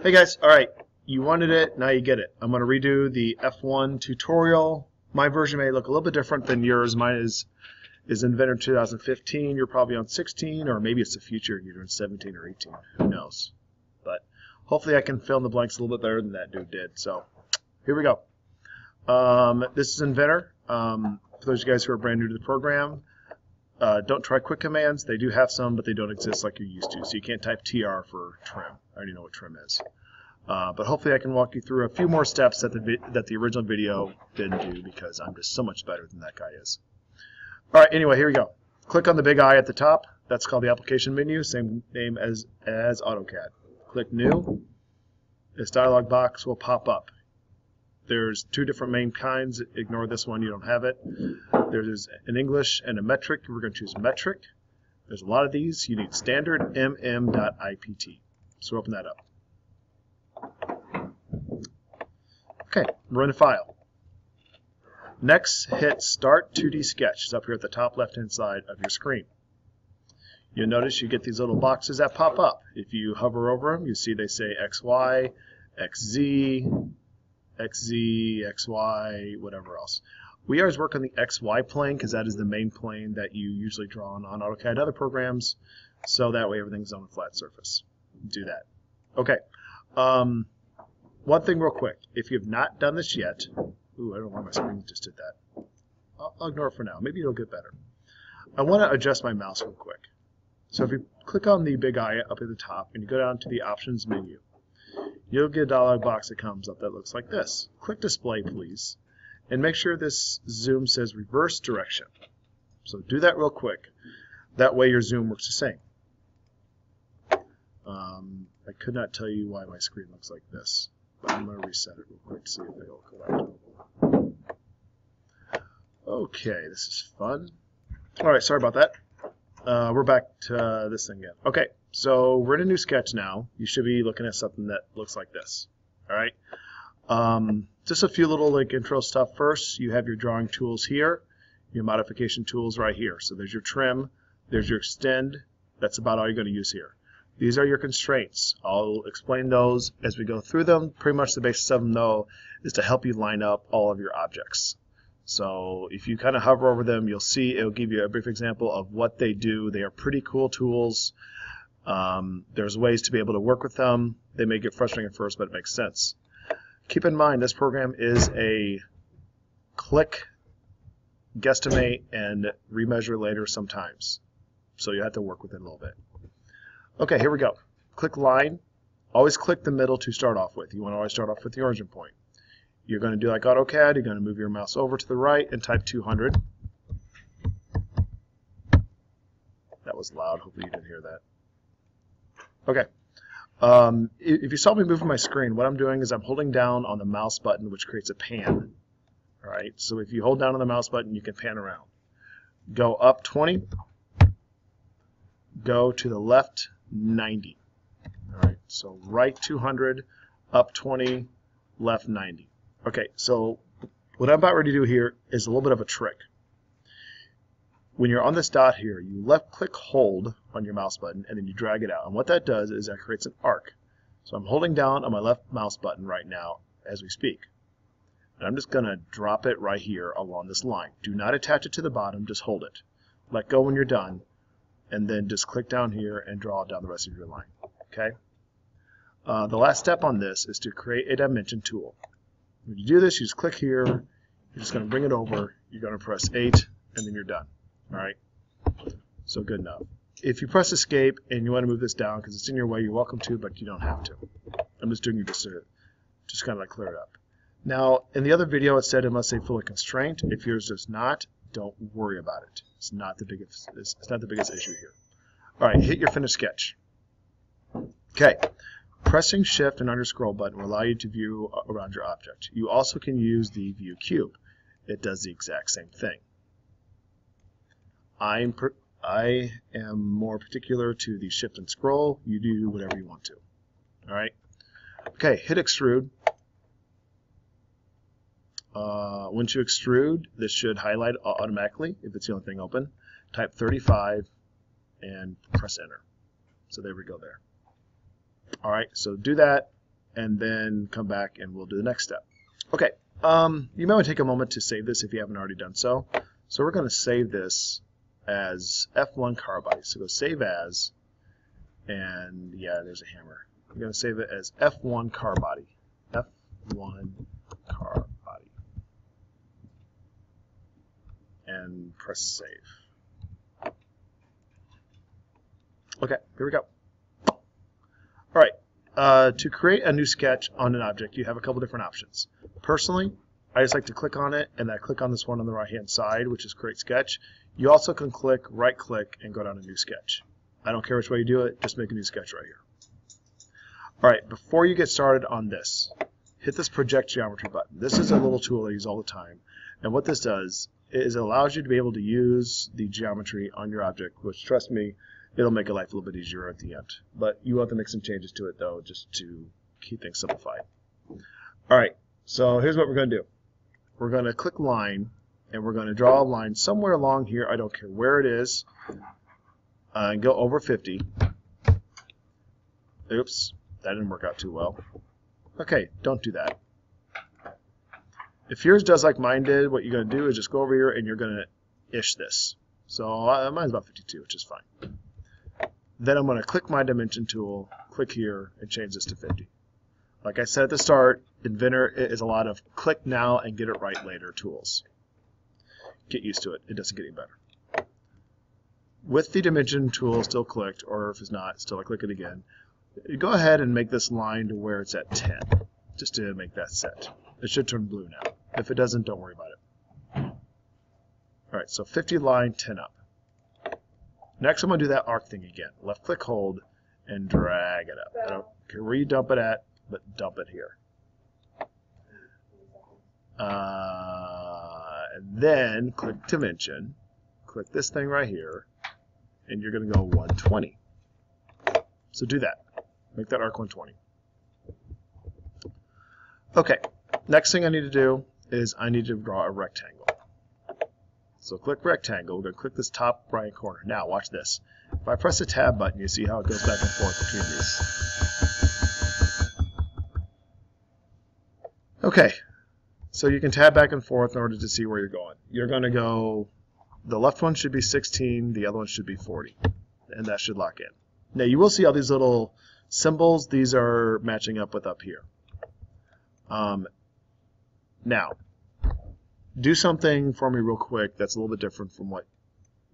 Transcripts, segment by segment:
Hey guys, alright, you wanted it, now you get it. I'm going to redo the F1 tutorial. My version may look a little bit different than yours. Mine is Inventor 2015. You're probably on 16, or maybe it's the future and you're doing 17 or 18. Who knows? But hopefully I can fill in the blanks a little bit better than that dude did. So here we go. This is Inventor. For those of you guys who are brand new to the program, don't try quick commands. They do have some, but they don't exist like you're used to. So you can't type TR for trim. I already know what trim is. But hopefully I can walk you through a few more steps that the original video didn't do, because I'm just so much better than that guy is. All right, anyway, here we go. Click on the big eye at the top. That's called the application menu, same name as AutoCAD. Click New. This dialog box will pop up. There's two different main kinds. Ignore this one, you don't have it. There's an English and a metric. We're going to choose metric. There's a lot of these. You need standard mm.ipt. So open that up. Okay, run a file. Next, hit Start 2D Sketch. It's up here at the top left-hand side of your screen. You'll notice you get these little boxes that pop up. If you hover over them, you see they say XY, XZ, XZ, XY, whatever else. We always work on the XY plane because that is the main plane that you usually draw on AutoCAD and other programs, so that way everything's on a flat surface. Do that. Okay. One thing real quick. If you have not done this yet, ooh, I don't know why my screen just did that. I'll ignore it for now. Maybe it'll get better. I want to adjust my mouse real quick. So if you click on the big eye up at the top and you go down to the options menu, you'll get a dialog box that comes up that looks like this. Click display, please, and make sure this zoom says reverse direction. So do that real quick. That way your zoom works the same. I could not tell you why my screen looks like this, but I'm going to reset it real quick to see if it'll correct. Okay, this is fun. All right, sorry about that. We're back to this thing again. Okay, so we're in a new sketch now. You should be looking at something that looks like this. All right. Just a few little intro stuff first. You have your drawing tools here, your modification tools right here. So there's your trim, there's your extend. That's about all you're going to use here. These are your constraints. I'll explain those as we go through them. Pretty much the basis of them, though, is to help you line up all of your objects. So if you kind of hover over them, you'll see it'll give you a brief example of what they do. They are pretty cool tools. There's ways to be able to work with them. They may get frustrating at first, but it makes sense. Keep in mind, this program is a click, guesstimate, and remeasure later sometimes. So you have to work with it a little bit. Okay, here we go. Click line. Always click the middle to start off with. You want to always start off with the origin point. You're going to do like AutoCAD. You're going to move your mouse over to the right and type 200. That was loud. Hopefully you didn't hear that. Okay. If you saw me moving my screen, what I'm doing is I'm holding down on the mouse button, which creates a pan. All right. So if you hold down on the mouse button, you can pan around. Go up 20. Go to the left 90. All right, so right 200, up 20, left 90. Okay, so what I'm about ready to do here is a little bit of a trick. When you're on this dot here, you left-click hold on your mouse button, and then you drag it out. And what that does is that creates an arc. So I'm holding down on my left mouse button right now as we speak. And I'm just going to drop it right here along this line. Do not attach it to the bottom, just hold it. Let go when you're done. And then just click down here and draw down the rest of your line. Okay. The last step on this is to create a dimension tool. When you do this, you just click here. You're just going to bring it over. You're going to press 8, and then you're done. All right. So good enough. If you press escape and you want to move this down because it's in your way, you're welcome to, but you don't have to. I'm just doing it just kind of like clear it up. Now, in the other video, it said it must say fully constraint. If yours does not, don't worry about it. It's not the biggest issue here. All right, hit your finish sketch. Okay, pressing shift and under scroll button will allow you to view around your object. You also can use the view cube. It does the exact same thing. I am more particular to the shift and scroll. You do whatever you want to. All right. Okay, hit extrude. Once you extrude, this should highlight automatically if it's the only thing open. Type 35 and press enter. So there we go there. All right, so do that. and then come back and we'll do the next step. Okay, you may want to take a moment to save this if you haven't already done so. So we're going to save this as F1 car body. So go save as, and yeah, there's a hammer. I'm going to save it as F1 car body. F1 car body. And press save. Okay, here we go. All right, to create a new sketch on an object, you have a couple different options. Personally, I just like to click on it, and then I click on this one on the right-hand side, which is Create Sketch. You also can click, right-click, and go down to New Sketch. I don't care which way you do it, just make a new sketch right here. All right, before you get started on this, hit this Project Geometry button. This is a little tool I use all the time, and what this does is it allows you to be able to use the geometry on your object, which, trust me, it'll make your life a little bit easier at the end. But you have to make some changes to it, though, just to keep things simplified. All right, so here's what we're going to do. We're going to click Line, and we're going to draw a line somewhere along here. I don't care where it is. And go over 50. Oops, that didn't work out too well. Okay, don't do that. If yours does like mine did, what you're going to do is just go over here and you're going to ish this. So mine's about 52, which is fine. Then I'm going to click my dimension tool, click here, and change this to 50. Like I said at the start, Inventor is a lot of click now and get it right later tools. Get used to it. It doesn't get any better. With the dimension tool still clicked, or if it's not, still I click it again, go ahead and make this line to where it's at 10, just to make that set. It should turn blue now. If it doesn't, don't worry about it. All right, so 50 line, 10 up. Next, I'm going to do that arc thing again. Left click, hold, and drag it up. I don't care where you dump it at, but dump it here. And then click Dimension, click this thing right here, and you're going to go 120. So do that. Make that arc 120. Okay, next thing I need to do is I need to draw a rectangle. So click Rectangle. We're going to click this top right corner. Now watch this. If I press the Tab button, you see how it goes back and forth between these. Okay, so you can tab back and forth in order to see where you're going. You're going to go, the left one should be 16, the other one should be 40, and that should lock in. Now you will see all these little symbols. These are matching up with up here. Now, do something for me real quick that's a little bit different from what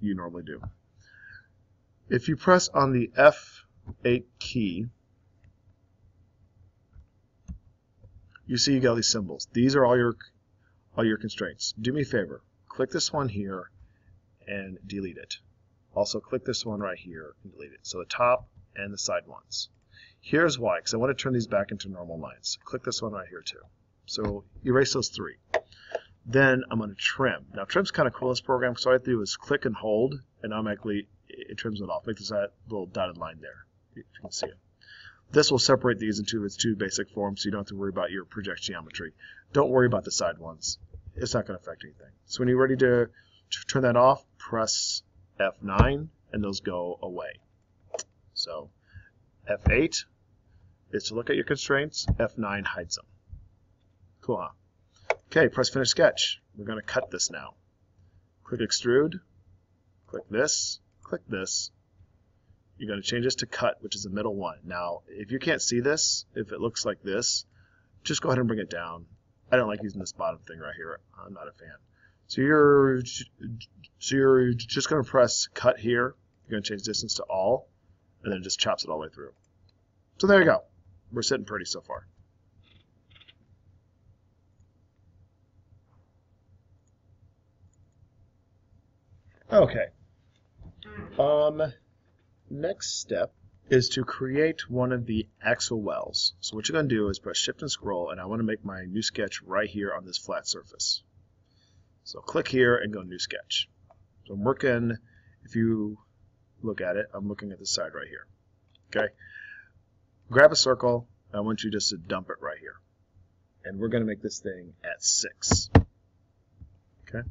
you normally do. If you press on the F8 key, you see you got all these symbols. These are all your constraints. Do me a favor. Click this one here and delete it. Also click this one right here and delete it. So the top and the side ones. Here's why, because I want to turn these back into normal lines. Click this one right here too. So erase those three. Then I'm going to trim. Now trim's kind of cool in this program, because all I have to do is click and hold, and automatically it trims it off. Make this that little dotted line there, if you can see it. This will separate these into its two basic forms, so you don't have to worry about your project geometry. Don't worry about the side ones. It's not going to affect anything. So when you're ready to turn that off, press F9, and those go away. So F8 is to look at your constraints. F9 hides them. Cool, huh? Okay, press Finish Sketch. We're going to cut this now. Click Extrude. Click this. Click this. You're going to change this to Cut, which is the middle one. Now, if you can't see this, if it looks like this, just go ahead and bring it down. I don't like using this bottom thing right here. I'm not a fan. So you're just going to press Cut here. You're going to change distance to all, and then it just chops it all the way through. So there you go. We're sitting pretty so far. Okay. Next step is to create one of the Axial Wells. So what you're going to do is press Shift and scroll, and I want to make my new sketch right here on this flat surface. So click here and go New Sketch. So I'm working, if you look at it, I'm looking at the side right here. Okay. Grab a circle. I want you just to dump it right here. And we're going to make this thing at 6. Okay.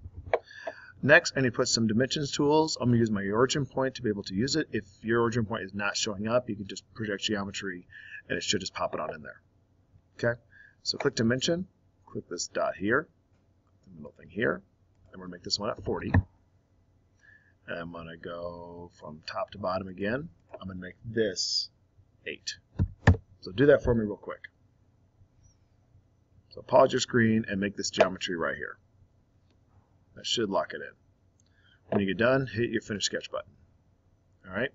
Next, I need to put some dimensions tools. I'm going to use my origin point to be able to use it. If your origin point is not showing up, you can just project geometry, and it should just pop it on in there. Okay, so click Dimension, click this dot here, the middle thing here, and we're going to make this one at 40. And I'm going to go from top to bottom again. I'm going to make this 8. So do that for me real quick. So pause your screen and make this geometry right here. That should lock it in. When you get done, hit your Finish Sketch button. All right.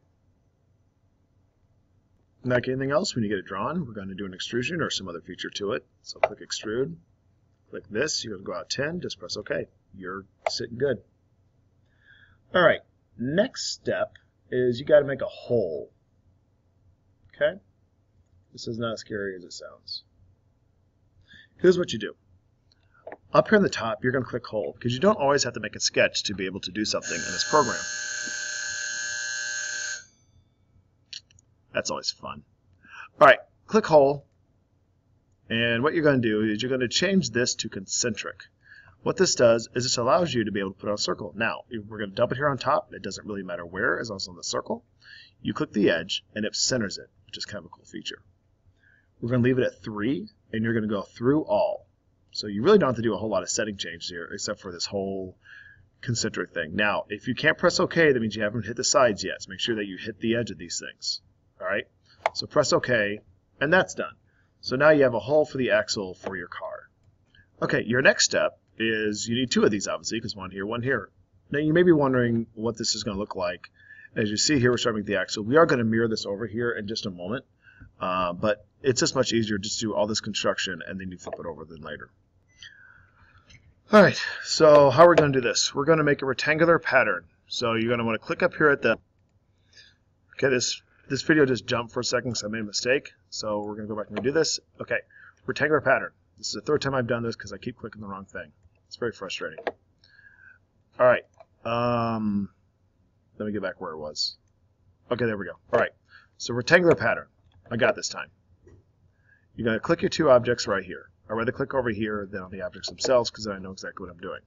Like anything else, when you get it drawn, we're going to do an extrusion or some other feature to it. So click Extrude. Click this. You're going to go out 10. Just press OK. You're sitting good. All right. Next step is you got to make a hole. Okay. This is not as scary as it sounds. Here's what you do. Up here on the top, you're going to click Hole, because you don't always have to make a sketch to be able to do something in this program. That's always fun. All right, click Hole, and what you're going to do is you're going to change this to concentric. What this does is this allows you to be able to put on a circle. Now, we're going to dump it here on top. It doesn't really matter where, as long as it's on the circle. You click the edge, and it centers it, which is kind of a cool feature. We're going to leave it at 3, and you're going to go through all. So you really don't have to do a whole lot of setting changes here, except for this whole concentric thing. Now, if you can't press OK, that means you haven't hit the sides yet. So make sure that you hit the edge of these things. All right? So press OK, and that's done. So now you have a hole for the axle for your car. Okay, your next step is you need 2 of these, obviously, because one here, one here. Now, you may be wondering what this is going to look like. As you see here, we're starting with the axle. We are going to mirror this over here in just a moment. But it's just much easier just to do all this construction and then you flip it over then later. All right, so how are we going to do this? We're going to make a rectangular pattern. So you're going to want to click up here at the... Okay, this video just jumped for a second because I made a mistake. So we're going to go back and redo this. Okay, rectangular pattern. This is the 3rd time I've done this because I keep clicking the wrong thing. It's very frustrating. All right, let me get back where it was. Okay, there we go. All right, so rectangular pattern. I got this time. You're going to click your 2 objects right here. I'd rather click over here than on the objects themselves because then I know exactly what I'm doing.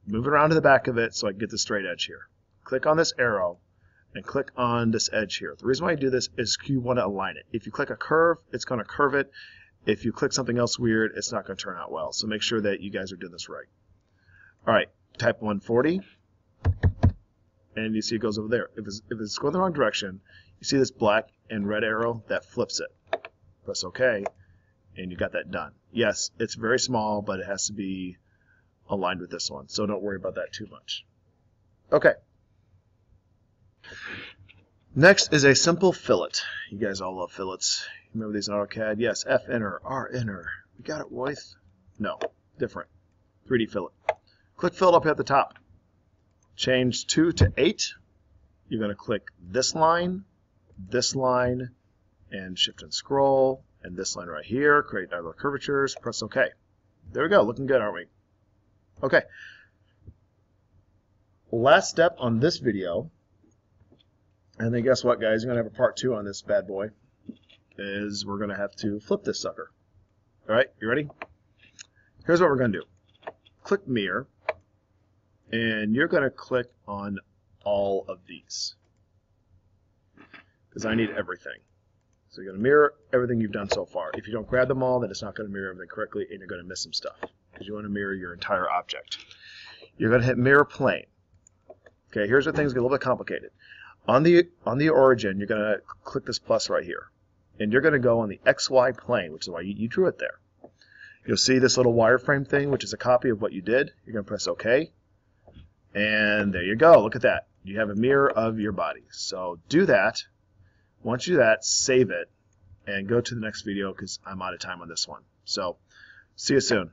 Move it around to the back of it so I can get the straight edge here. Click on this arrow and click on this edge here. The reason why I do this is you want to align it. If you click a curve, it's going to curve it. If you click something else weird, it's not going to turn out well. So make sure that you guys are doing this right. All right, type 140. And you see it goes over there. If it's going the wrong direction, you see this black and red arrow that flips it. Press OK, and you got that done. Yes, it's very small, but it has to be aligned with this one, so don't worry about that too much. Okay. Next is a simple fillet. You guys all love fillets. Remember these in AutoCAD? Yes, F enter, R enter. We got it, Royce? No, different. 3D fillet. Click fillet up here at the top. Change 2 to 8. You're going to click this line, and shift and scroll, and this line right here, create diagonal curvatures, press OK. There we go, looking good, aren't we? Okay. Last step on this video, and then guess what, guys? You're going to have a part 2 on this bad boy, is we're going to have to flip this sucker. All right, you ready? Here's what we're going to do. Click Mirror, and you're going to click on all of these, because I need everything. So you're going to mirror everything you've done so far. If you don't grab them all, then it's not going to mirror everything correctly, and you're going to miss some stuff, because you want to mirror your entire object. You're going to hit Mirror Plane. Okay, here's where things get a little bit complicated. On the origin, you're going to click this plus right here, and you're going to go on the XY plane, which is why you drew it there. You'll see this little wireframe thing, which is a copy of what you did. You're going to press OK, and there you go. Look at that. You have a mirror of your body. So do that. Once you do that, save it, and go to the next video because I'm out of time on this one. So see you soon.